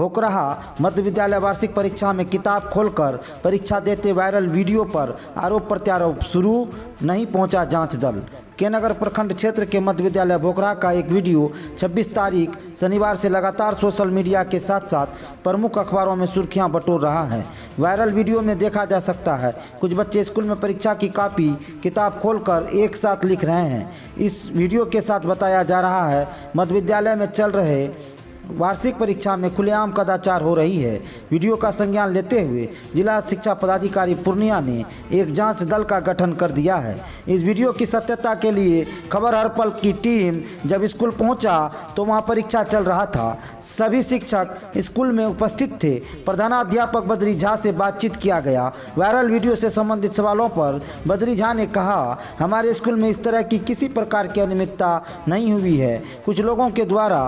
भोकरहा मध्य विद्यालय वार्षिक परीक्षा में किताब खोलकर परीक्षा देते वायरल वीडियो पर आरोप प्रत्यारोप शुरू, नहीं पहुंचा जांच दल। के नगर प्रखंड क्षेत्र के मध्य विद्यालय भोकरहा का एक वीडियो 26 तारीख शनिवार से लगातार सोशल मीडिया के साथ साथ प्रमुख अखबारों में सुर्खियां बटोर रहा है। वायरल वीडियो में देखा जा सकता है कुछ बच्चे स्कूल में परीक्षा की कॉपी किताब खोलकर एक साथ लिख रहे हैं। इस वीडियो के साथ बताया जा रहा है मध्य विद्यालय में चल रहे वार्षिक परीक्षा में खुलेआम कदाचार हो रही है। वीडियो का संज्ञान लेते हुए जिला शिक्षा पदाधिकारी पूर्णिया ने एक जांच दल का गठन कर दिया है। इस वीडियो की सत्यता के लिए खबर हर पल की टीम जब स्कूल पहुंचा तो वहां परीक्षा चल रहा था। सभी शिक्षक स्कूल में उपस्थित थे। प्रधानाध्यापक बद्री झा से बातचीत किया गया। वायरल वीडियो से संबंधित सवालों पर बद्री झा ने कहा, हमारे स्कूल में इस तरह की किसी प्रकार की अनियमितता नहीं हुई है। कुछ लोगों के द्वारा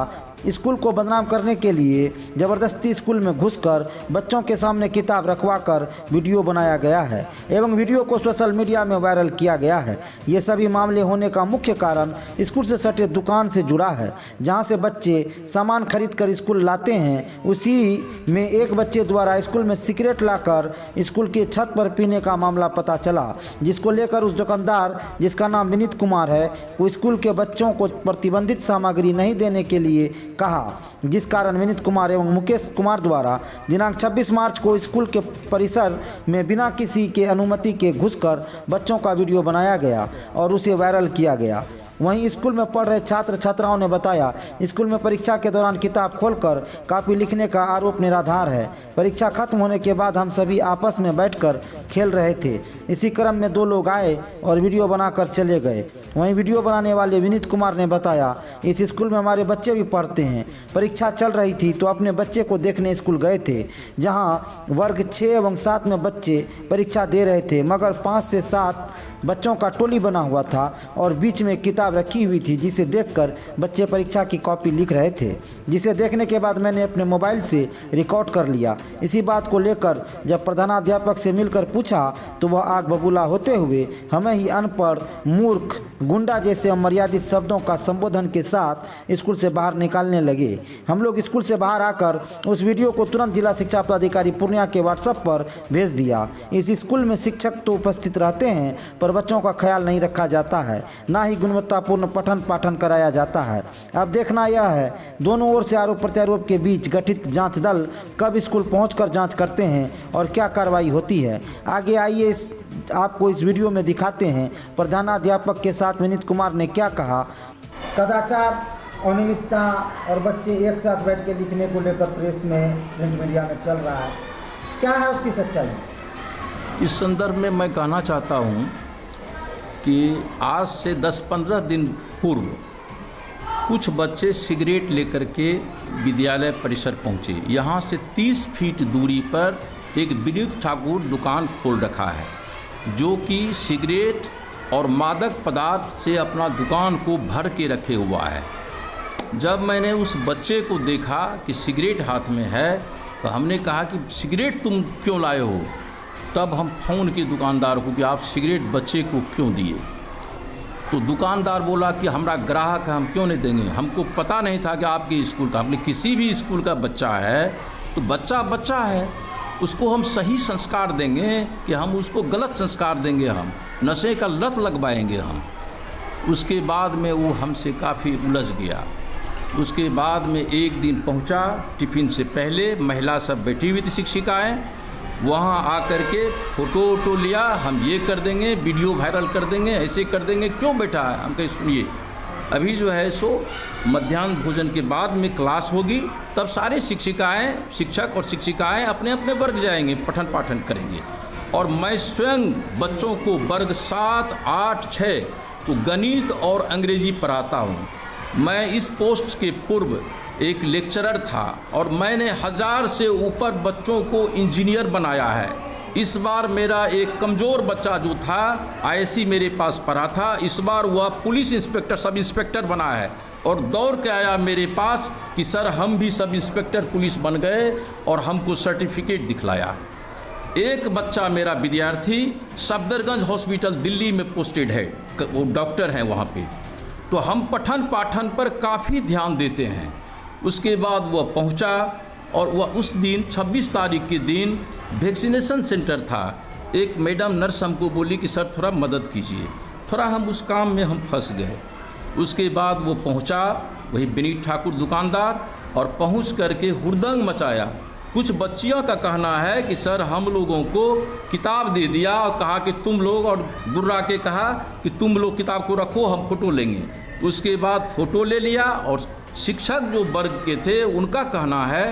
स्कूल को बदनाम करने के लिए ज़बरदस्ती स्कूल में घुसकर बच्चों के सामने किताब रखवाकर वीडियो बनाया गया है एवं वीडियो को सोशल मीडिया में वायरल किया गया है। ये सभी मामले होने का मुख्य कारण स्कूल से सटे दुकान से जुड़ा है, जहां से बच्चे सामान खरीद कर स्कूल लाते हैं। उसी में एक बच्चे द्वारा स्कूल में सिगरेट लाकर स्कूल की छत पर पीने का मामला पता चला, जिसको लेकर उस दुकानदार, जिसका नाम विनीत कुमार है, वो स्कूल के बच्चों को प्रतिबंधित सामग्री नहीं देने के लिए कहा, जिस कारण विनीत कुमार एवं मुकेश कुमार द्वारा दिनांक 26 मार्च को स्कूल के परिसर में बिना किसी के अनुमति के घुसकर बच्चों का वीडियो बनाया गया और उसे वायरल किया गया। वहीं स्कूल में पढ़ रहे छात्र छात्राओं ने बताया, स्कूल में परीक्षा के दौरान किताब खोलकर कॉपी लिखने का आरोप निराधार है। परीक्षा खत्म होने के बाद हम सभी आपस में बैठकर खेल रहे थे। इसी क्रम में 2 लोग आए और वीडियो बनाकर चले गए। वहीं वीडियो बनाने वाले विनीत कुमार ने बताया, इस स्कूल में हमारे बच्चे भी पढ़ते हैं। परीक्षा चल रही थी तो अपने बच्चे को देखने स्कूल गए थे, जहाँ वर्ग 6 एवं 7 में बच्चे परीक्षा दे रहे थे, मगर 5 से 7 बच्चों का टोली बना हुआ था और बीच में किताब रखी हुई थी, जिसे देखकर बच्चे परीक्षा की कॉपी लिख रहे थे। जिसे देखने के बाद मैंने अपने मोबाइल से रिकॉर्ड कर लिया। इसी बात को लेकर जब प्रधानाध्यापक से मिलकर पूछा तो वह आग बबूला होते हुए हमें ही अनपढ़, मूर्ख, गुंडा जैसे अमर्यादित शब्दों का संबोधन के साथ स्कूल से बाहर निकालने लगे। हम लोग स्कूल से बाहर आकर उस वीडियो को तुरंत जिला शिक्षा पदाधिकारी पूर्णिया के व्हाट्सएप पर भेज दिया। इस स्कूल में शिक्षक तो उपस्थित रहते हैं पर बच्चों का ख्याल नहीं रखा जाता है, ना ही गुणवत्तापूर्ण पठन पाठन कराया जाता है। अब देखना यह है दोनों ओर से आरोप प्रत्यारोप के बीच गठित जांच दल कब स्कूल पहुंचकर जांच करते हैं और क्या कार्रवाई होती है। आगे आइए आपको इस वीडियो में दिखाते हैं प्रधानाध्यापक के साथ विनीत कुमार ने क्या कहा। कदाचार, अनियमितता और बच्चे एक साथ बैठ के लिखने को लेकर प्रेस में, प्रिंट मीडिया में चल रहा है, क्या है उसकी सच्चाई? इस संदर्भ में मैं कहना चाहता हूं कि आज से 10-15 दिन पूर्व कुछ बच्चे सिगरेट लेकर के विद्यालय परिसर पहुंचे। यहां से 30 फीट दूरी पर एक विनीत ठाकुर दुकान खोल रखा है, जो कि सिगरेट और मादक पदार्थ से अपना दुकान को भर के रखे हुआ है। जब मैंने उस बच्चे को देखा कि सिगरेट हाथ में है तो हमने कहा कि सिगरेट तुम क्यों लाए हो। तब हम फ़ोन किए दुकानदार को कि आप सिगरेट बच्चे को क्यों दिए। तो दुकानदार बोला कि हमारा ग्राहक है, हम क्यों नहीं देंगे, हमको पता नहीं था कि आपके स्कूल का। हमने किसी भी स्कूल का बच्चा है तो बच्चा बच्चा है, उसको हम सही संस्कार देंगे कि हम उसको गलत संस्कार देंगे, हम नशे का लत लगवाएंगे हम। उसके बाद में वो हमसे काफ़ी उलझ गया। उसके बाद में एक दिन पहुंचा, टिफ़िन से पहले महिला सब बैठी हुई थी शिक्षिकाएँ, वहाँ आकर के फ़ोटो वोटो लिया, हम ये कर देंगे, वीडियो वायरल कर देंगे, ऐसे कर देंगे। क्यों बैठा है? हम कहे सुनिए, अभी जो है सो मध्याह्न भोजन के बाद में क्लास होगी, तब सारे शिक्षक और शिक्षिकाएं अपने अपने वर्ग जाएंगे, पठन पाठन करेंगे। और मैं स्वयं बच्चों को वर्ग 7, 8, 6 तो गणित और अंग्रेजी पढ़ाता हूँ। मैं इस पोस्ट के पूर्व एक लेक्चरर था और मैंने 1000 से ऊपर बच्चों को इंजीनियर बनाया है। इस बार मेरा एक कमज़ोर बच्चा जो था आईएससी मेरे पास पढ़ा था, इस बार वह पुलिस इंस्पेक्टर, सब इंस्पेक्टर बना है और दौड़ के आया मेरे पास कि सर हम भी सब इंस्पेक्टर पुलिस बन गए और हमको सर्टिफिकेट दिखलाया। एक बच्चा मेरा विद्यार्थी सफदरगंज हॉस्पिटल दिल्ली में पोस्टेड है, वो डॉक्टर हैं वहाँ पे। तो हम पठन पाठन पर काफ़ी ध्यान देते हैं। उसके बाद वह पहुँचा और वह उस दिन 26 तारीख के दिन वैक्सीनेशन सेंटर था। एक मैडम नर्स हमको बोली कि सर थोड़ा मदद कीजिए, थोड़ा हम उस काम में हम फंस गए। उसके बाद वो पहुंचा, वही विनीत ठाकुर दुकानदार, और पहुंच करके हुड़दंग मचाया। कुछ बच्चियों का कहना है कि सर हम लोगों को किताब दे दिया और कहा कि तुम लोग, और गुर्रा के कहा कि तुम लोग किताब को रखो, हम फ़ोटो लेंगे। उसके बाद फ़ोटो ले लिया, और शिक्षक जो वर्ग के थे उनका कहना है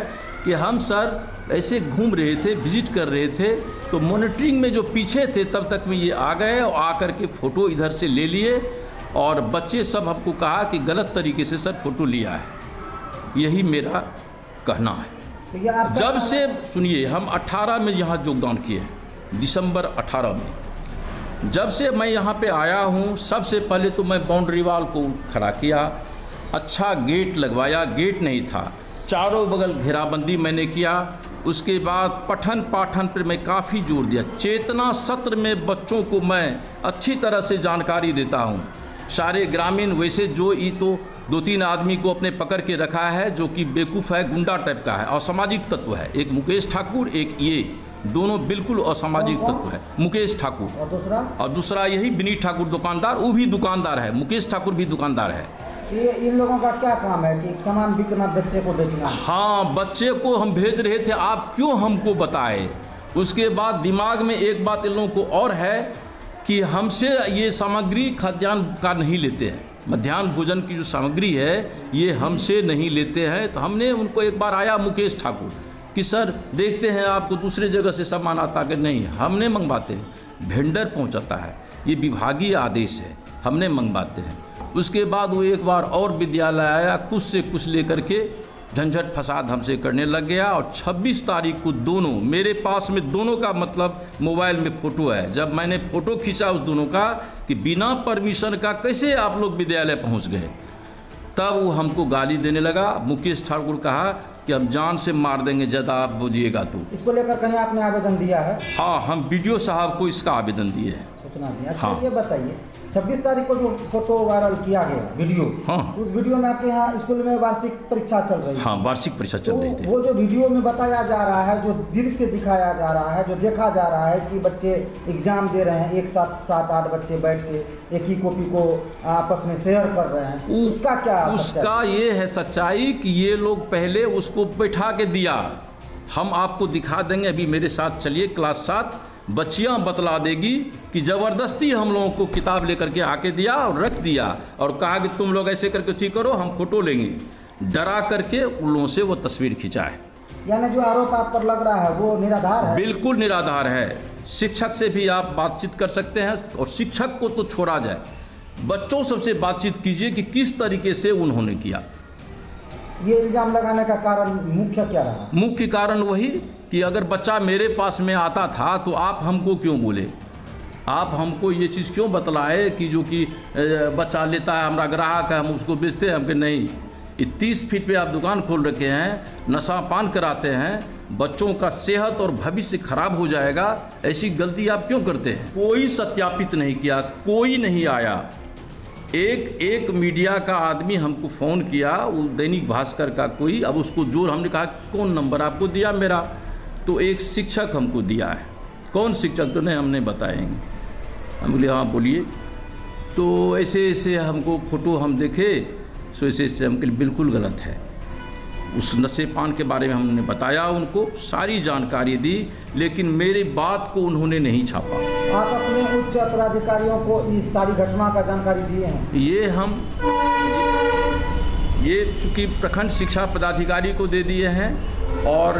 कि हम सर ऐसे घूम रहे थे, विजिट कर रहे थे, तो मॉनिटरिंग में जो पीछे थे तब तक में ये आ गए और आकर के फ़ोटो इधर से ले लिए, और बच्चे सब हमको कहा कि गलत तरीके से सर फ़ोटो लिया है। यही मेरा कहना है। तो जब से सुनिए, हम 18 में यहाँ योगदान किए, दिसंबर 18 में जब से मैं यहाँ पे आया हूँ, सबसे पहले तो मैं बाउंड्री वाल को खड़ा किया, अच्छा गेट लगवाया, गेट नहीं था, चारों बगल घेराबंदी मैंने किया। उसके बाद पठन पाठन पर मैं काफ़ी जोर दिया। चेतना सत्र में बच्चों को मैं अच्छी तरह से जानकारी देता हूँ। सारे ग्रामीण, वैसे जो ये तो 2-3 आदमी को अपने पकड़ के रखा है जो कि बेवकूफ़ है, गुंडा टाइप का है, असामाजिक तत्व है। एक मुकेश ठाकुर, एक ये, दोनों बिल्कुल असामाजिक तत्व है। मुकेश ठाकुर और दूसरा यही विनीत ठाकुर दुकानदार, वो भी दुकानदार है, मुकेश ठाकुर भी दुकानदार है। ये इन लोगों का क्या काम है कि सामान बिकना, बच्चे को बेचना? हाँ, बच्चे को हम भेज रहे थे, आप क्यों हमको बताए। उसके बाद दिमाग में एक बात इन लोगों को और है कि हमसे ये सामग्री खाद्यान्न का नहीं लेते हैं, मध्याह्न भोजन की जो सामग्री है ये हमसे नहीं लेते हैं। तो हमने उनको एक बार आया मुकेश ठाकुर कि सर देखते हैं आपको दूसरे जगह से सामान आता कि नहीं, हमने मंगवाते हैं, वेंडर पहुंचाता है, ये विभागीय आदेश है, हमने मंगवाते हैं। उसके बाद वो एक बार और विद्यालय आया, कुछ से कुछ लेकर के झंझट फसाद हमसे करने लग गया। और 26 तारीख को दोनों मेरे पास में, दोनों का मतलब मोबाइल में फ़ोटो है, जब मैंने फ़ोटो खींचा उस दोनों का कि बिना परमिशन का कैसे आप लोग विद्यालय पहुंच गए, तब वो हमको गाली देने लगा। मुकेश ठाकुर कहा कि हम जान से मार देंगे ज़्यादा आप बोलिएगा तो। इसको लेकर कहीं आपने आवेदन दिया है? हाँ, हम बीडीओ साहब को इसका आवेदन दिए हैं, सूचना दी। अच्छा, हाँ। ये बताइए 26 तारीख को जो फोटो वायरल किया गया वीडियो, हाँ, उस वीडियो में आपके यहाँ स्कूल में वार्षिक परीक्षा चल रही है? हाँ, वार्षिक परीक्षा चल रही थी। वो जो वीडियो में बताया जा रहा है, जो दिल से दिखाया जा रहा है, जो देखा जा रहा है कि बच्चे एग्जाम दे रहे हैं, एक साथ 7-8 बच्चे बैठ के एक ही कॉपी को आपस में शेयर कर रहे हैं, उसका क्या? उसका ये है सच्चाई कि ये लोग पहले उसको बैठा के दिया, हम आपको दिखा देंगे, अभी मेरे साथ चलिए, क्लास 7 बच्चियां बतला देगी कि ज़बरदस्ती हम लोगों को किताब लेकर के आके दिया और रख दिया और कहा कि तुम लोग ऐसे करके ठीक करो, हम फोटो लेंगे। डरा करके उन लोगों से वो तस्वीर खिंचाए। यानी जो आरोप आप पर लग रहा है वो निराधार है? बिल्कुल निराधार है। शिक्षक से भी आप बातचीत कर सकते हैं, और शिक्षक को तो छोड़ा जाए, बच्चों सबसे बातचीत कीजिए कि किस तरीके से उन्होंने किया। ये इल्ज़ाम लगाने का कारण मुख्य क्या रहा? मुख्य कारण वही कि अगर बच्चा मेरे पास में आता था तो आप हमको क्यों बोले, आप हमको ये चीज़ क्यों बतलाए कि जो कि बच्चा लेता है, हमारा ग्राहक है, हम उसको बेचते हैं। हमके नहीं, 30 फीट पे आप दुकान खोल रखे हैं, नशा पान कराते हैं, बच्चों का सेहत और भविष्य खराब हो जाएगा, ऐसी गलती आप क्यों करते हैं? कोई सत्यापित नहीं किया, कोई नहीं आया। एक मीडिया का आदमी हमको फ़ोन किया, वो दैनिक भास्कर का कोई, अब उसको जोर, हमने कहा कौन नंबर आपको दिया मेरा, तो एक शिक्षक हमको दिया है। कौन शिक्षक? तो नहीं, हमने बताएंगे। हम बोले हाँ बोलिए। तो ऐसे ऐसे हमको फ़ोटो हम देखे, सो ऐसे ऐसे हमके बिल्कुल गलत है। उस नशे पान के बारे में हमने बताया, उनको सारी जानकारी दी, लेकिन मेरी बात को उन्होंने नहीं छापा। आप अपने उच्च पदाधिकारियों को इस सारी घटना का जानकारी दिए हैं? ये चूँकि प्रखंड शिक्षा पदाधिकारी को दे दिए हैं और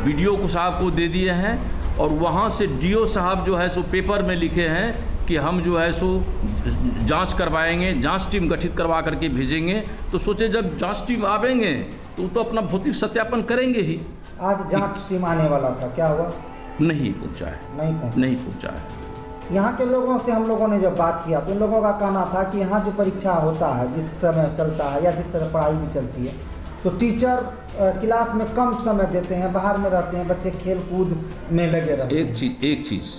बीडीओ को साहब को दे दिए हैं, और वहाँ से डीओ साहब जो है सो पेपर में लिखे हैं कि हम जो है सो जांच करवाएंगे, जांच टीम गठित करवा करके भेजेंगे। तो सोचे जब जांच टीम आवेंगे तो अपना भौतिक सत्यापन करेंगे ही। आज जांच टीम आने वाला था, क्या हुआ? नहीं पहुंचा है, नहीं पहुंचा है। यहाँ के लोगों से हम लोगों ने जब बात किया तो उन लोगों का कहना था कि यहाँ जो परीक्षा होता है, जिस समय चलता है या जिस तरह पढ़ाई भी चलती है, तो टीचर क्लास में कम समय देते हैं, बाहर में रहते हैं, बच्चे खेल कूद में लगे रहते हैं। एक चीज़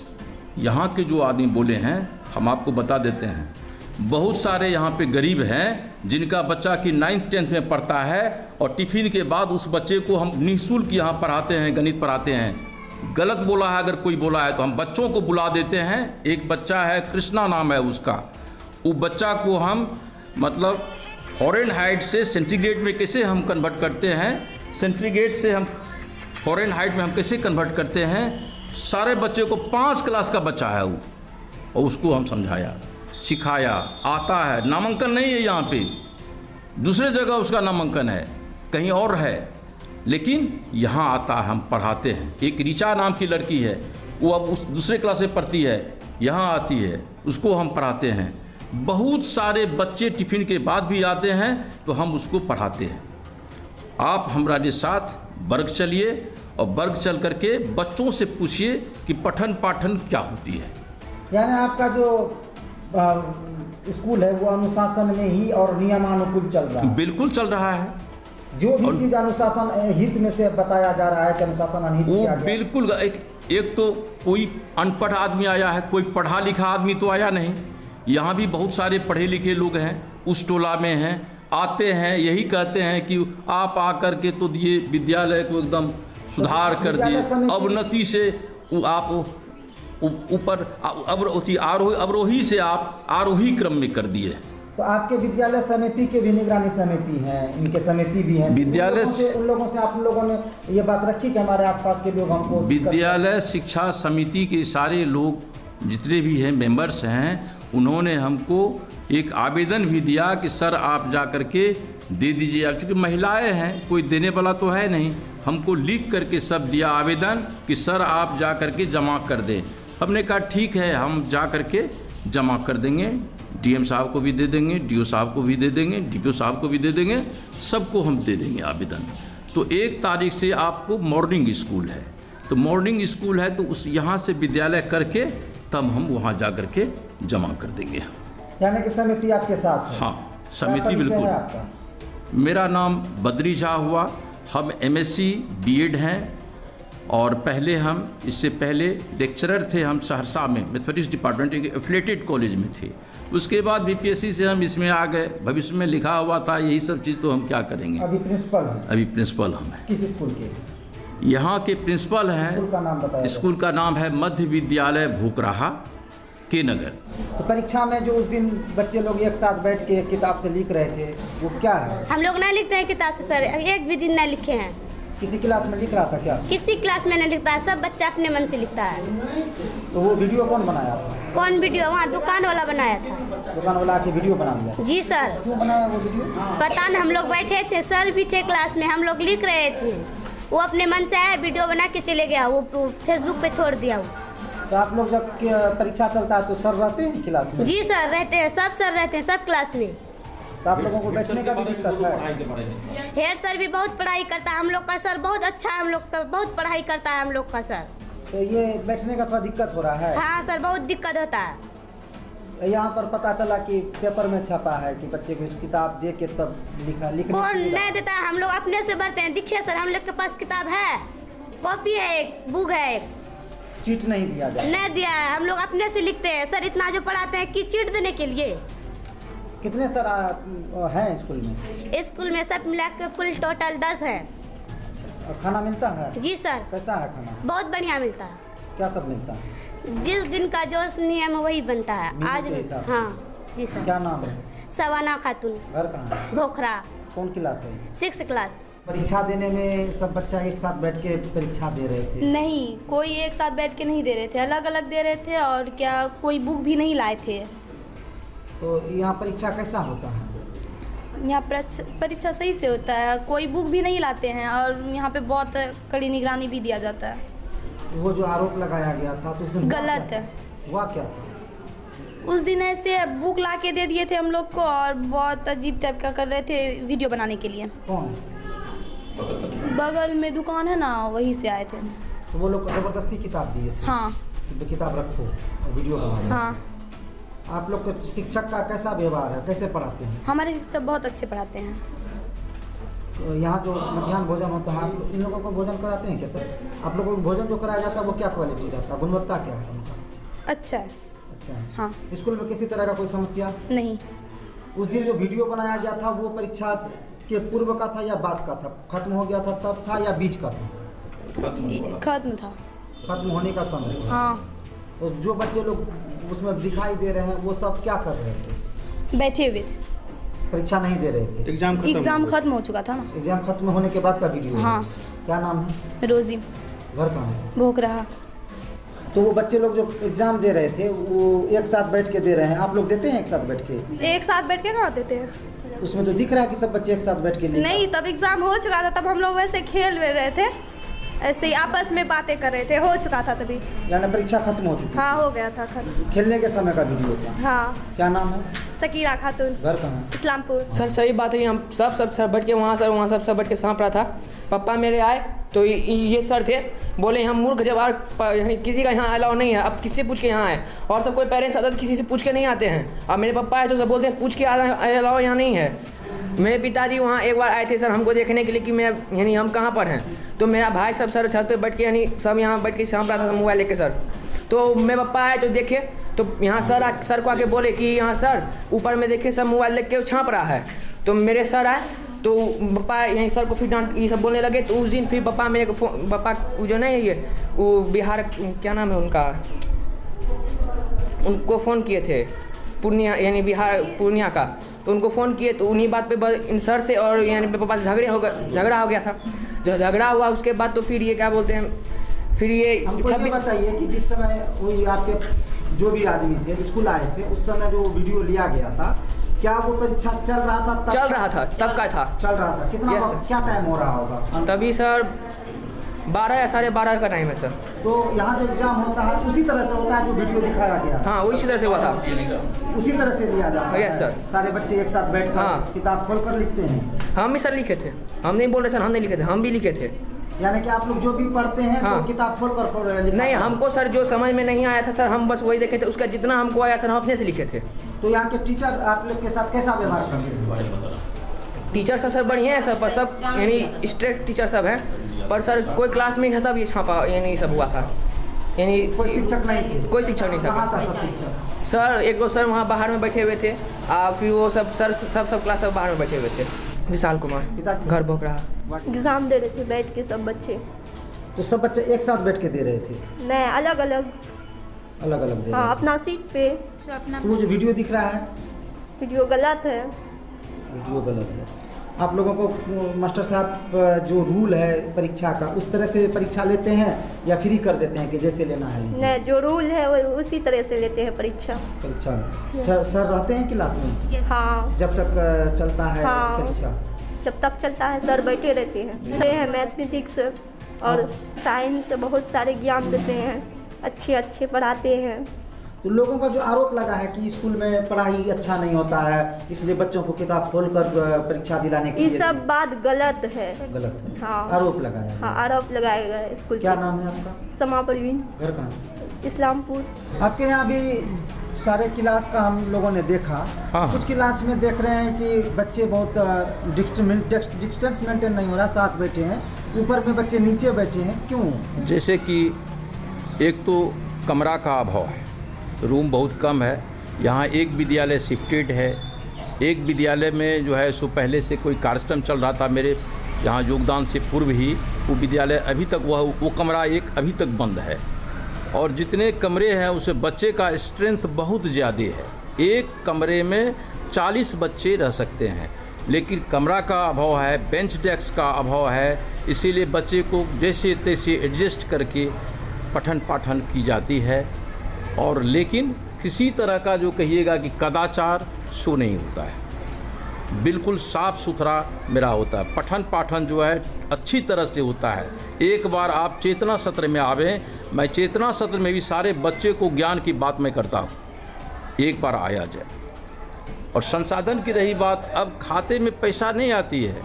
यहाँ के जो आदमी बोले हैं, हम आपको बता देते हैं बहुत सारे यहाँ पे गरीब हैं जिनका बच्चा कि 9th 10th में पढ़ता है और टिफ़िन के बाद उस बच्चे को हम निःशुल्क यहाँ पढ़ाते हैं, गणित पढ़ाते हैं। गलत बोला है अगर कोई बोला है तो हम बच्चों को बुला देते हैं। एक बच्चा है, कृष्णा नाम है उसका, वो बच्चा को हम मतलब फ़ारेनहाइट से सेंटीग्रेड में कैसे हम कन्वर्ट करते हैं, सेंटीग्रेड से हम फ़ारेनहाइट में हम कैसे कन्वर्ट करते हैं, सारे बच्चे को 5 क्लास का बच्चा है वो, और उसको हम समझाया, सिखाया, आता है। नामांकन नहीं है यहाँ पे, दूसरे जगह उसका नामांकन है, कहीं और है, लेकिन यहाँ आता है, हम पढ़ाते हैं। एक ऋचा नाम की लड़की है, वो अब उस दूसरे क्लास में पढ़ती है, यहाँ आती है, उसको हम पढ़ाते हैं। बहुत सारे बच्चे टिफ़िन के बाद भी आते हैं तो हम उसको पढ़ाते हैं। आप हमारे साथ वर्ग चलिए और वर्ग चल करके बच्चों से पूछिए कि पठन पाठन क्या होती है। यानी आपका जो स्कूल है वो अनुशासन में ही और नियमानुकूल चल रहा है? बिल्कुल चल रहा है। जो भी चीज़ अनुशासन हित में से बताया जा रहा है कि अनुशासन अनहित किया गया। बिल्कुल। एक तो कोई अनपढ़ आदमी आया है, कोई पढ़ा लिखा आदमी तो आया नहीं। यहाँ भी बहुत सारे पढ़े लिखे लोग हैं, उस टोला में हैं, आते हैं, यही कहते हैं कि आप आकर के तो दिए विद्यालय को एकदम सुधार कर दिए, अवनति से आप ऊपर अवरोही से आप आरोही क्रम में कर दिए। तो आपके विद्यालय समिति के भी निगरानी समिति हैं, इनके समिति भी हैं, विद्यालय उन लोगों से आप लोगों ने ये बात रखी कि हमारे आसपास के लोग हमको? विद्यालय शिक्षा समिति के सारे लोग जितने भी हैं, मेंबर्स हैं, उन्होंने हमको एक आवेदन भी दिया कि सर आप जा कर के दे दीजिए। अब चूँकि महिलाएं हैं, कोई देने वाला तो है नहीं, हमको लिख करके सब दिया आवेदन कि सर आप जा कर के जमा कर दें। हमने कहा ठीक है, हम जा कर के जमा कर देंगे, डीएम साहब को भी दे देंगे, डीओ साहब को भी दे देंगे, डीपीओ साहब को भी दे देंगे, सबको हम दे देंगे आवेदन। तो 1 तारीख से आपको मॉर्निंग स्कूल है, तो मॉर्निंग स्कूल है तो उस यहाँ से विद्यालय करके तब हम वहाँ जा कर के जमा कर देंगे। यानी कि समिति आपके साथ है? हाँ, समिति बिल्कुल। मेरा नाम बद्री झा हुआ, हम MSc B.Ed हैं और पहले हम इससे पहले लेक्चरर थे, हम सहरसा में मैथमेटिक्स डिपार्टमेंट एक एफिलिएटेड कॉलेज में थे। उसके बाद BPSC से हम इसमें आ गए, भविष्य में लिखा हुआ था यही सब चीज़, तो हम क्या करेंगे। अभी प्रिंसिपल हैं? अभी प्रिंसिपल हम हैं। किस स्कूल के? यहाँ के प्रिंसिपल हैं। स्कूल का नाम बताइए। स्कूल का नाम है मध्य विद्यालय भूकराहा के नगर। तो परीक्षा में जो उस दिन बच्चे लोग एक साथ बैठ के एक किताब से लिख रहे थे, वो क्या है? हम लोग नहीं लिखते हैं किताब से सर, एक भी दिन नहीं लिखे हैं। किसी क्लास में लिख रहा था क्या? किसी क्लास में नहीं लिखता है, सब बच्चा अपने मन से लिखता है। तो वो वीडियो कौन बनाया था? कौन वीडियो? वहाँ दुकान वाला बनाया था। दुकान वाला आके वीडियो बना लिया? जी सर। क्यों बनाया वो वीडियो? पता नहीं, हम लोग बैठे थे, सर भी थे क्लास में, हम लोग लिख रहे थे, वो अपने मन से आया, वीडियो बना के चले गया, वो फेसबुक पे छोड़ दिया। वो तो आप लोग जब परीक्षा चलता है तो सर रहते हैं क्लास में? जी सर रहते हैं, सब सर रहते हैं, सब क्लास में। तो आप लोगों को बैठने का भी दिक्कत है? हेड सर भी बहुत पढ़ाई करता है, हम लोग का सर बहुत अच्छा है, हम लोग का बहुत पढ़ाई करता है हम लोग का सर। तो ये बैठने का थोड़ा दिक्कत हो रहा है? हाँ सर, बहुत दिक्कत होता है। यहाँ पर पता चला कि पेपर में छपा है कि बच्चे को किताब दे के तब लिखने कौन नहीं देता है, हम लोग अपने से भरते हैं। देखिए सर, हम लोग के पास किताब है, कॉपी है, एक बुक है, एक चीट नहीं दिया गया? नहीं दिया है, हम लोग अपने से लिखते हैं। सर इतना जो पढ़ाते हैं कि चीट देने के लिए। कितने सर हैं स्कूल में? स्कूल में सब मिला के कुल टोटल 10 है। और खाना मिलता है? जी सर। कैसा है खाना? बहुत बढ़िया मिलता है। क्या सब मिलता है? जिस दिन का जो नियम वही बनता है आज। हाँ जी सर। क्या नाम है? सवाना खातून। घर कहाँ है? भोखरा। कौन क्लास है? 6th class. परीक्षा देने में सब बच्चा एक साथ बैठ के परीक्षा दे रहे थे? नहीं, कोई एक साथ बैठ के नहीं दे रहे थे, अलग अलग दे रहे थे, और क्या कोई बुक भी नहीं लाए थे। तो यहाँ परीक्षा कैसा होता है? यहाँ परीक्षा सही से होता है, कोई बुक भी नहीं लाते हैं, और यहाँ पे बहुत कड़ी निगरानी भी दिया जाता है। वो जो आरोप लगाया गया था तो उस दिन गलत है। हुआ क्या था? उस दिन ऐसे बुक ला के दे दिए थे हम लोग को, और बहुत अजीब टाइप का कर रहे थे वीडियो बनाने के लिए। कौन? बगल में दुकान है ना, वहीं से आए थे। तो वो लोग जबरदस्ती किताब दिए थे? हाँ। तो किताब रखो और वीडियो बनाओ। हाँ। आप लोग को शिक्षक का कैसा व्यवहार है, कैसे पढ़ाते हैं? हमारे शिक्षक बहुत अच्छे पढ़ाते हैं। तो यहाँ जो मध्याह्न भोजन होता है, आप इन लोगों को भोजन कराते हैं कैसे? आप लोगों को भोजन जो कराया जाता है वो क्या क्वालिटी रहता है, गुणवत्ता क्या है उनका? अच्छा है। अच्छा, हाँ। स्कूल में किसी तरह का कोई समस्या? नहीं। उस दिन जो वीडियो बनाया गया था वो परीक्षा के पूर्व का था या बाद का था? खत्म हो गया था तब था या बीच का था? खत्म था। खत्म होने का समय था। हाँ। तो जो बच्चे लोग उसमें दिखाई दे रहे हैं वो सब क्या कर रहे थे? बैठे हुए थे। परीक्षा नहीं दे रहे थे? एग्ज़ाम खत्म हो चुका था ना। एग्जाम खत्म होने के बाद का वीडियो है? हाँ। क्या नाम है? रोजी। घर कहाँ है? भोग रहा। तो वो बच्चे लोग जो एग्जाम दे रहे थे वो एक साथ बैठ के दे रहे हैं, आप लोग देते हैं एक साथ बैठ के? एक साथ बैठ के कहाँ देते हैं? उसमें तो दिख रहा है कि सब बच्चे एक साथ बैठ के नहीं, तब एग्ज़ाम हो चुका था, तब हम लोग वैसे खेल रहे थे, ऐसे ही आपस में बातें कर रहे थे, हो चुका था तभी। यानी परीक्षा खत्म हो चुकी? हाँ, हो गया था खत्म। खेलने के समय का वीडियो था? हाँ। क्या नाम है? सकीरा खातून। घर कहाँ है? इस्लामपुर। सर सही बात है, हम सब बैठ के वहाँ सब बैठ के सांप रहा था। पापा मेरे आए तो ये सर थे, बोले हम मूर्ख जवाब किसी का यहाँ अलाउ नहीं है, अब किससे पूछ के यहाँ आए? और सब कोई पेरेंट्स आता तो किसी से पूछ के नहीं आते हैं। अब मेरे पापा आए तो सब बोलते हैं पूछ के अलाउ यहाँ नहीं है। मेरे पिताजी वहाँ एक बार आए थे सर हमको देखने के लिए कि मैं यानी हम कहाँ पर हैं। तो मेरा भाई सब सर छत पे बैठ के यानी सब यहाँ बैठ के सांप रहा था मोबाइल लेके सर। तो मेरे पापा आए तो देखे तो यहाँ सर को आके बोले कि यहाँ सर ऊपर में देखे सब मोबाइल लेके छाप रहा है। तो मेरे सर आए तो पापा यहीं सर को फिर डांट ये सब बोलने लगे। तो उस दिन फिर पापा मेरे को पापा जो नहीं ये वो बिहार क्या नाम है उनका, उनको फ़ोन किए थे पूर्णिया यानी बिहार पूर्णिया का। तो उनको फ़ोन किए तो उन्हीं बात पे इन सर से और यानी पापा से झगड़ा हो गया था। जो झगड़ा हुआ उसके बाद तो फिर ये क्या बोलते हैं फिर ये 26 बताइए कि जिस समय वही आपके जो भी आदमी थे स्कूल आए थे उस समय जो वीडियो लिया गया था क्या वो परीक्षा चल रहा था? चल रहा था तब का था। चल रहा था कितना क्या टाइम हो रहा होगा? तभी सर 12 या 12:30 का टाइम है सर। तो यहाँ जो एग्जाम होता है उसी तरह से होता है जो वीडियो दिखाया गया? हाँ उसी तरह से हुआ था, उसी तरह से लिया जाता है? Yes sir. सारे बच्चे एक साथ बैठकर हाँ। किताब खोलकर लिखते हैं? हम भी सर लिखे थे, हम नहीं बोल रहे सर हम नहीं लिखे थे, हम भी लिखे थे। यानी कि आप लोग जो भी पढ़ते हैं हाँ। तो किताब खोलकर नहीं, हमको सर जो समझ में नहीं आया था सर हम बस वही देखे थे, उसका जितना हमको आया सर हम अपने से लिखे थे। तो यहाँ के टीचर आप लोग के साथ कैसा व्यवहार करते हैं? टीचर सब सर बढ़िया है सर, पर सब यानी स्ट्रिक्ट टीचर सब हैं, पर सर कोई क्लास में नहीं था तब ये छापा यानी सब हुआ था। यानी कोई शिक्षक नहीं थे? कोई शिक्षक नहीं कहाँ था था सब शिक्षक? सर एक दो सर वहाँ बाहर में बैठे हुए थे, फिर वो सब क्लास सब बाहर में बैठे हुए थे। विशाल कुमार, घर भोकरा। एग्ज़ाम दे रहे थे बैठ के सब बच्चे। तो सब बच्चे एक साथ बैठ के दे रहे थे? नहीं, अलग अलग दे हाँ, रहे थे। अपना सीट पे। तो वो जो वीडियो दिख रहा है वीडियो गलत है। वीडियो गलत है। आप लोगों को मास्टर साहब जो रूल है परीक्षा का उस तरह से परीक्षा लेते हैं या फ्री कर देते हैं कि जैसे लेना है लीजिए? नहीं, जो रूल है वो उसी तरह से लेते हैं परीक्षा। सर रहते हैं क्लास में? हाँ, जब तक चलता है हाँ। परीक्षा? जब तक चलता है सर बैठे रहते हैं। ये है मैथमेटिक्स और साइंस, बहुत सारे ज्ञान देते हैं, अच्छे पढ़ाते हैं। तो लोगों का जो आरोप लगा है कि स्कूल में पढ़ाई अच्छा नहीं होता है इसलिए बच्चों को किताब खोलकर परीक्षा दिलाने के ये लिए सब बात गलत है। गलत है? हाँ। आरोप लगाया हाँ, आरोप लगाया गया है स्कूल। क्या नाम है आपका? समा परवीन, घर कहाँ? इस्लामपुर। आपके यहाँ भी सारे क्लास का हम लोगों ने देखा। हाँ। कुछ क्लास में देख रहे हैं कि बच्चे बहुत डिस्टेंस मेंटेन नहीं हो रहा, साथ बैठे हैं, ऊपर में बच्चे नीचे बैठे हैं, क्यों? जैसे कि एक तो कमरा का अभाव है, रूम बहुत कम है। यहाँ एक विद्यालय शिफ्टेड है, एक विद्यालय में जो है सो पहले से कोई कार्यक्रम चल रहा था मेरे यहाँ योगदान से पूर्व ही, वो विद्यालय अभी तक वो कमरा एक अभी तक बंद है। और जितने कमरे हैं उसमें बच्चे का स्ट्रेंथ बहुत ज़्यादा है, एक कमरे में 40 बच्चे रह सकते हैं, लेकिन कमरा का अभाव है, बेंच डेस्क का अभाव है, इसीलिए बच्चे को जैसे तैसे एडजस्ट करके पठन पाठन की जाती है। और लेकिन किसी तरह का जो कहिएगा कि कदाचार सो नहीं होता है, बिल्कुल साफ़ सुथरा मेरा होता है। पठन पाठन जो है अच्छी तरह से होता है। एक बार आप चेतना सत्र में आवें, मैं चेतना सत्र में भी सारे बच्चे को ज्ञान की बात मैं करता हूँ, एक बार आया जाए। और संसाधन की रही बात, अब खाते में पैसा नहीं आती है,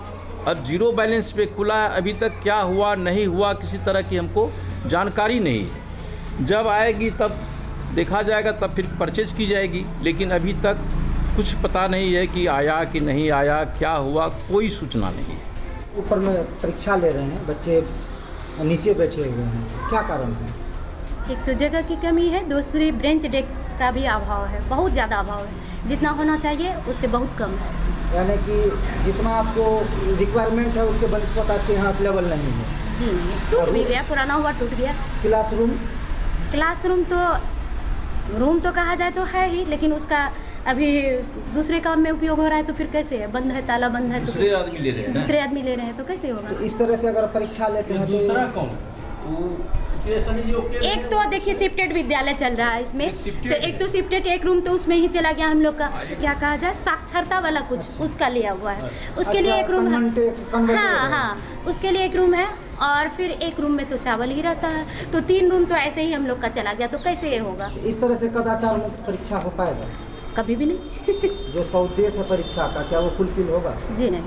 अब जीरो बैलेंस पे खुला है, अभी तक क्या हुआ नहीं हुआ किसी तरह की हमको जानकारी नहीं है। जब आएगी तब देखा जाएगा, तब फिर परचेज़ की जाएगी, लेकिन अभी तक कुछ पता नहीं है कि आया कि नहीं आया, क्या हुआ, कोई सूचना नहीं है। ऊपर में परीक्षा ले रहे हैं बच्चे, नीचे बैठे हुए हैं, क्या कारण है? एक तो जगह की कमी है, दूसरी बेंच डेस्क का भी अभाव है, बहुत ज़्यादा अभाव है। जितना होना चाहिए उससे बहुत कम है। यानी कि जितना आपको रिक्वायरमेंट है उसके बनस्पत आपके यहाँ अवेलेबल नहीं है। जी नहीं, टूट भी गया, पुराना हुआ टूट गया। क्लासरूम तो रूम तो कहा जाए तो है ही, लेकिन उसका अभी दूसरे काम में उपयोग हो रहा है, तो फिर कैसे है? बंद है, ताला बंद है, तो दूसरे आदमी ले रहे हैं तो कैसे होगा? तो इस तरह से अगर परीक्षा लेते हैं दूसरा कौन? एक तो देखिए शिफ्टेड विद्यालय चल रहा है इसमें, तो एक तो शिफ्टेड एक रूम तो उसमें ही चला गया हम लोग का, क्या कहा जाए, साक्षरता वाला कुछ उसका लिया हुआ है, उसके लिए एक रूम है। हाँ, उसके लिए एक रूम है, और फिर एक रूम में तो चावल ही रहता है, तो 3 रूम तो ऐसे ही हम लोग का चला गया, तो कैसे ये होगा? इस तरह से कदाचार मुक्त परीक्षा हो पाएगा? कभी भी नहीं। जो उसका उद्देश्य है परीक्षा का, क्या वो फुलफिल होगा? जी नहीं,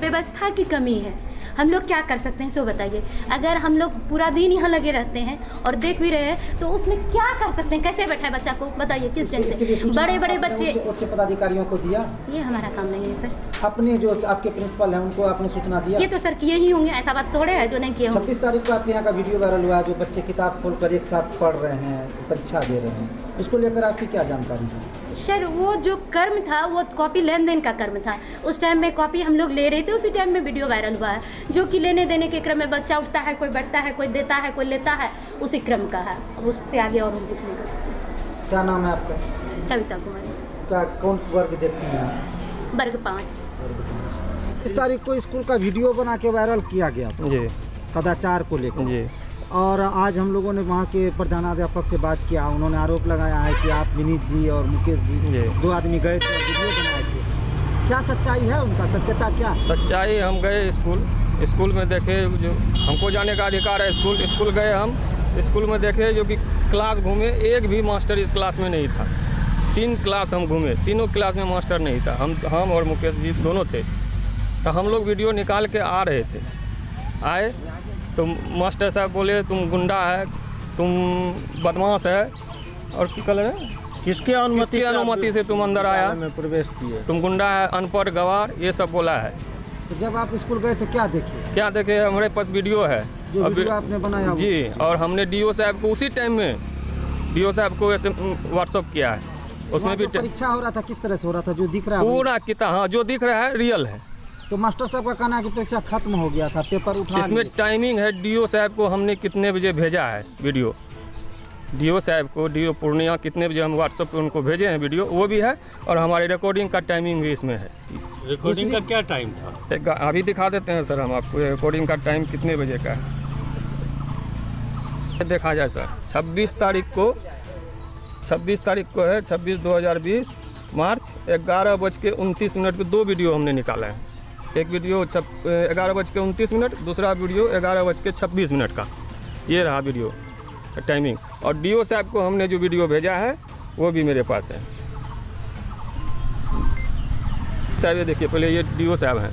व्यवस्था की कमी है। हम लोग क्या कर सकते हैं सो बताइए। अगर हम लोग पूरा दिन यहाँ लगे रहते हैं और देख भी रहे हैं, तो उसमें क्या कर सकते हैं? कैसे बैठाए बच्चा को, बताइए किस ढंग से? बड़े बड़े बच्चे उच्च पदाधिकारियों को दिया? ये हमारा काम नहीं है सर। अपने जो आपके प्रिंसिपल हैं उनको आपने सूचना दिया? ये तो सर किए ही होंगे, ऐसा बात थोड़े है जो नहीं किए होंगे। 26 तारीख को आपके यहाँ का वीडियो वायरल हुआ है, जो बच्चे किताब खोलकर एक साथ पढ़ रहे हैं, परीक्षा दे रहे हैं, उसको लेकर आपकी क्या जानकारी है? सर वो जो कर्म था वो कॉपी लेन देन का कर्म था। उस टाइम में कॉपी हम लोग ले रहे थे, उसी टाइम में वीडियो वायरल हुआ है, जो कि लेने देने के क्रम में बच्चा उठता है, कोई बैठता है, कोई देता है, कोई लेता है, उसी क्रम का है। अब उससे आगे और हम कुछ नहीं कर सकते। क्या नाम है आपका? कविता कुमारी। क्या कौन वर्ग देखते हैं आप? वर्ग 5। इस तारीख को स्कूल का वीडियो बना के वायरल किया गया था जी, कदाचार को लेकर जी। और आज हम लोगों ने वहाँ के प्रधानाध्यापक से बात किया, उन्होंने आरोप लगाया है कि आप विनीत जी और मुकेश जी 2 आदमी गए थे और वीडियो बनाए थे। क्या सच्चाई है उनका, सत्यता क्या? सच्चाई, हम गए स्कूल में देखे, जो हमको जाने का अधिकार है, स्कूल गए हम, स्कूल में देखे जो कि क्लास घूमे, एक भी मास्टर इस क्लास में नहीं था। 3 क्लास हम घूमे, तीनों क्लास में मास्टर नहीं था। हम और मुकेश जी दोनों थे। तो हम लोग वीडियो निकाल के आ रहे थे, आए तो मास्टर साहब बोले तुम गुंडा है, तुम बदमाश है, और क्या कलर है, किसके अनुमति से तुम अंदर आया, में प्रवेश किए, तुम गुंडा है, अनपढ़, गवार, ये सब बोला है। तो जब आप स्कूल गए तो क्या देखे? हमारे पास वीडियो है, जो वीडियो आपने बनाया जी, और हमने डीओ साहब को उसी टाइम में डीओ साहब को ऐसे व्हाट्सअप किया है। उसमें भी परीक्षा हो रहा था, किस तरह से हो रहा था? जो दिख रहा है पूरा किताब, हाँ, जो दिख रहा है रियल है। तो मास्टर साहब का कहना है कि परीक्षा खत्म हो गया था, पेपर उठा इसमें टाइमिंग है, डीओ साहब को हमने कितने बजे भेजा है वीडियो, डीओ साहब को, डीओ पूर्णिया कितने बजे हम व्हाट्सएप पे उनको भेजे हैं वीडियो, वो भी है, और हमारी रिकॉर्डिंग का टाइमिंग भी इसमें है। रिकॉर्डिंग का क्या टाइम था? अभी दिखा देते हैं सर हम आपको, रिकॉर्डिंग का टाइम कितने बजे का है देखा जाए सर। 26 तारीख को है, 26/2020 मार्च 11:29 पे 2 वीडियो हमने निकाला है। एक वीडियो 11:29, दूसरा वीडियो 11:26 का। ये रहा वीडियो का टाइमिंग। और डीओ साहब को हमने जो वीडियो भेजा है वो भी मेरे पास है। साहब ये देखिए, पहले ये डीओ साहब हैं,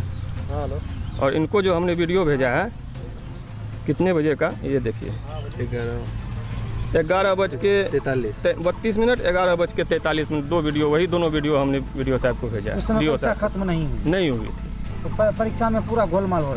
हेलो, और इनको जो हमने वीडियो भेजा है कितने बजे का, ये देखिए 11:32, 11:43, 2 वीडियो, वही दोनों वीडियो हमने वीडियो साहब को भेजा है। डीओ साहब खत्म नहीं हुई थी। तो परीक्षा में पूरा गोलमाल हो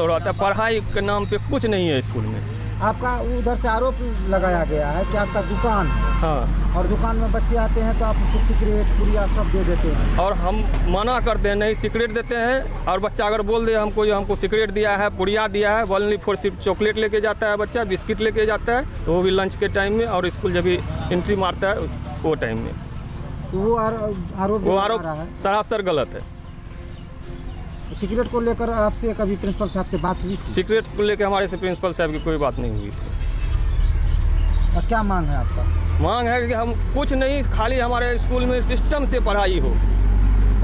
रहा था, पढ़ाई के नाम पे कुछ नहीं है स्कूल में। आपका उधर से आरोप लगाया गया है कि आपका दुकान है, हाँ, और दुकान में बच्चे आते हैं तो आप उसको सिगरेट, पुड़िया सब दे देते हैं, और हम मना करते हैं, नहीं सिगरेट देते हैं। और बच्चा अगर बोल दे हमको सिगरेट दिया है, पुड़िया दिया है, ओनली फॉर सिर्फ चॉकलेट लेके जाता है बच्चा, बिस्किट लेके जाता है, तो वो भी लंच के टाइम में, और स्कूल जब भी एंट्री मारता है वो टाइम में। तो वो आरोप सरासर गलत है। सिगरेट को लेकर आपसे कभी प्रिंसिपल साहब से बात हुई थी? सिगरेट को लेकर हमारे से प्रिंसिपल साहब की कोई बात नहीं हुई थी। और क्या मांग है आपका? मांग है कि हम कुछ नहीं, खाली हमारे स्कूल में सिस्टम से पढ़ाई हो,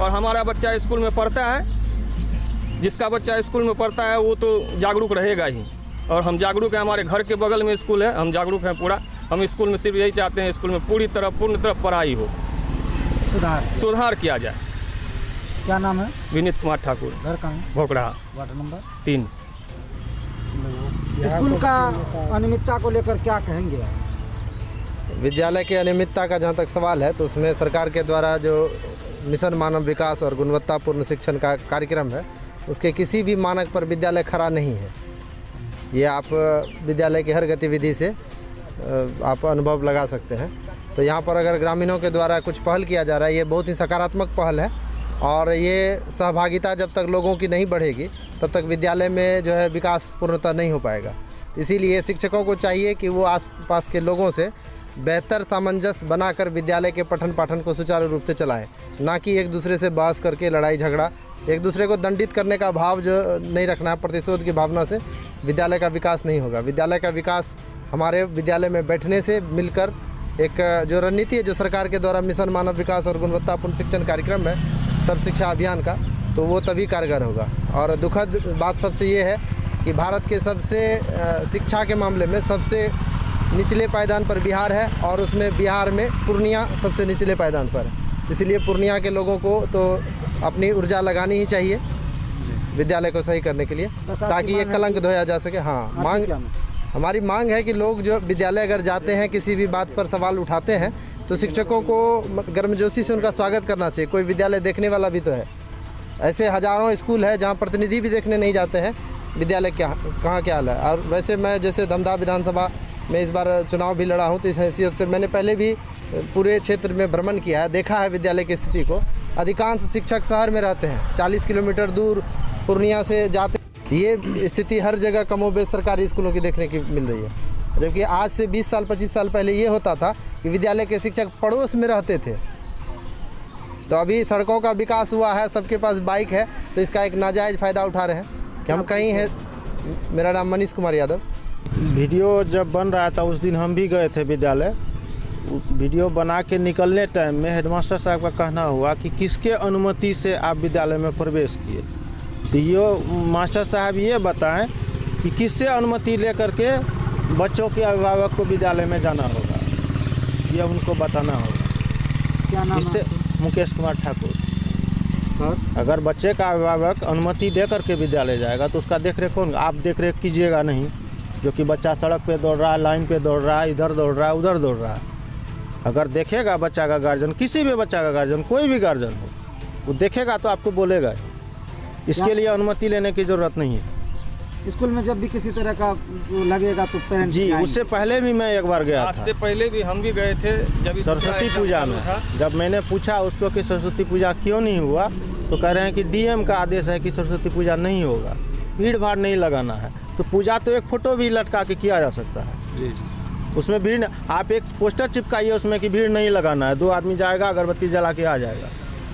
और हमारा बच्चा स्कूल में पढ़ता है, जिसका बच्चा स्कूल में पढ़ता है वो तो जागरूक रहेगा ही, और हम जागरूक हैं। हमारे घर के बगल में स्कूल है, हम जागरूक हैं पूरा। हम स्कूल में सिर्फ यही चाहते हैं, स्कूल में पूर्ण तरह पढ़ाई हो, सुधार किया जाए। क्या नाम है? विनीत कुमार ठाकुर। घर कहाँ है? भोकड़ा, वार्ड नंबर 3। स्कूल का अनियमितता को लेकर क्या कहेंगे? विद्यालय की अनियमितता का जहाँ तक सवाल है, तो उसमें सरकार के द्वारा जो मिशन मानव विकास और गुणवत्तापूर्ण शिक्षण का कार्यक्रम है, उसके किसी भी मानक पर विद्यालय खरा नहीं है। ये आप विद्यालय की हर गतिविधि से आप अनुभव लगा सकते हैं। तो यहाँ पर अगर ग्रामीणों के द्वारा कुछ पहल किया जा रहा है, ये बहुत ही सकारात्मक पहल है और ये सहभागिता जब तक लोगों की नहीं बढ़ेगी तब तक विद्यालय में जो है विकास पूर्णतः नहीं हो पाएगा। इसीलिए शिक्षकों को चाहिए कि वो आसपास के लोगों से बेहतर सामंजस्य बनाकर विद्यालय के पठन पाठन को सुचारू रूप से चलाएं, ना कि एक दूसरे से बहस करके लड़ाई झगड़ा, एक दूसरे को दंडित करने का भाव जो नहीं रखना है। प्रतिशोध की भावना से विद्यालय का विकास नहीं होगा। विद्यालय का विकास हमारे विद्यालय में बैठने से मिलकर एक जो रणनीति है जो सरकार के द्वारा मिशन मानव विकास और गुणवत्तापूर्ण शिक्षण कार्यक्रम है सर्व शिक्षा अभियान का, तो वो तभी कारगर होगा। और दुखद बात सबसे ये है कि भारत के सबसे शिक्षा के मामले में सबसे निचले पायदान पर बिहार है और उसमें बिहार में पूर्णिया सबसे निचले पायदान पर है। इसलिए पूर्णिया के लोगों को तो अपनी ऊर्जा लगानी ही चाहिए विद्यालय को सही करने के लिए, ताकि ये कलंक धोया जा सके। हाँ, हमारी मांग है कि लोग जो विद्यालय अगर जाते हैं, किसी भी बात पर सवाल उठाते हैं, तो शिक्षकों को गर्मजोशी से उनका स्वागत करना चाहिए। कोई विद्यालय देखने वाला भी तो है। ऐसे हज़ारों स्कूल है जहाँ प्रतिनिधि भी देखने नहीं जाते हैं विद्यालय कहाँ क्या हाल है। और वैसे मैं जैसे धमदाह विधानसभा में इस बार चुनाव भी लड़ा हूँ, तो इस हैसियत से मैंने पहले भी पूरे क्षेत्र में भ्रमण किया है, देखा है विद्यालय की स्थिति को। अधिकांश शिक्षक शहर में रहते हैं, 40 किलोमीटर दूर पूर्णिया से जाते। ये स्थिति हर जगह कमोबेश सरकारी स्कूलों की देखने की मिल रही है, जबकि आज से 20 साल 25 साल पहले ये होता था कि विद्यालय के शिक्षक पड़ोस में रहते थे। तो अभी सड़कों का विकास हुआ है, सबके पास बाइक है, तो इसका एक नाजायज़ फ़ायदा उठा रहे हैं कि हम कहीं हैं। मेरा नाम मनीष कुमार यादव। वीडियो जब बन रहा था उस दिन हम भी गए थे विद्यालय। वीडियो बना के निकलने टाइम में हेडमास्टर साहब का कहना हुआ कि किसके अनुमति से आप विद्यालय में प्रवेश किए। तो ये मास्टर साहब ये बताएं कि किससे अनुमति लेकर के बच्चों के अभिभावक को विद्यालय में जाना होगा, ये उनको बताना होगा। क्या नाम? इससे मुकेश कुमार ठाकुर। अगर बच्चे का अभिभावक अनुमति दे करके विद्यालय जाएगा तो उसका देख रेख कौन? आप देख रेख कीजिएगा नहीं, जो कि बच्चा सड़क पे दौड़ रहा है, लाइन पे दौड़ रहा है, इधर दौड़ रहा है, उधर दौड़ रहा है। अगर देखेगा बच्चा का गार्जियन, किसी भी बच्चा का गार्जियन, कोई भी गार्जियन हो, वो देखेगा तो आपको बोलेगा। इसके लिए अनुमति लेने की ज़रूरत नहीं है। स्कूल में जब भी किसी तरह का लगेगा तो पेरेंट्स जी, उससे पहले भी मैं एक बार गया था। उससे पहले भी हम भी गए थे जब सरस्वती पूजा में। जब मैंने पूछा उसको कि सरस्वती पूजा क्यों नहीं हुआ, तो कह रहे हैं कि डीएम का आदेश है कि सरस्वती पूजा नहीं होगा, भीड़ भाड़ नहीं लगाना है। तो पूजा तो एक फ़ोटो भी लटका के किया जा सकता है जी, उसमें भीड़। आप एक पोस्टर चिपकाइए उसमें कि भीड़ नहीं लगाना है, 2 आदमी जाएगा, अगरबत्ती जला के आ जाएगा,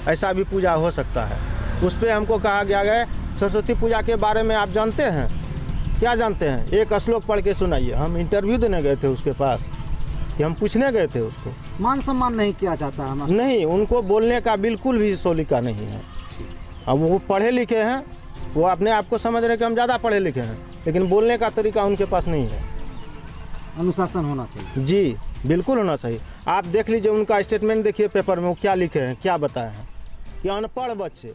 ऐसा भी पूजा हो सकता है। उस पर हमको कहा गया है सरस्वती पूजा के बारे में आप जानते हैं, क्या जानते हैं, एक श्लोक पढ़ के सुनाइए। हम इंटरव्यू देने गए थे उसके पास, कि हम पूछने गए थे उसको। मान सम्मान नहीं किया जाता है? नहीं, उनको बोलने का बिल्कुल भी सोलिका नहीं है। अब वो पढ़े लिखे हैं, वो अपने आप को समझ रहे कि हम ज़्यादा पढ़े लिखे हैं, लेकिन बोलने का तरीका उनके पास नहीं है। अनुशासन होना चाहिए। जी बिल्कुल होना चाहिए। आप देख लीजिए उनका स्टेटमेंट देखिए पेपर में, वो क्या लिखे हैं, क्या बताए हैं कि अनपढ़ बच्चे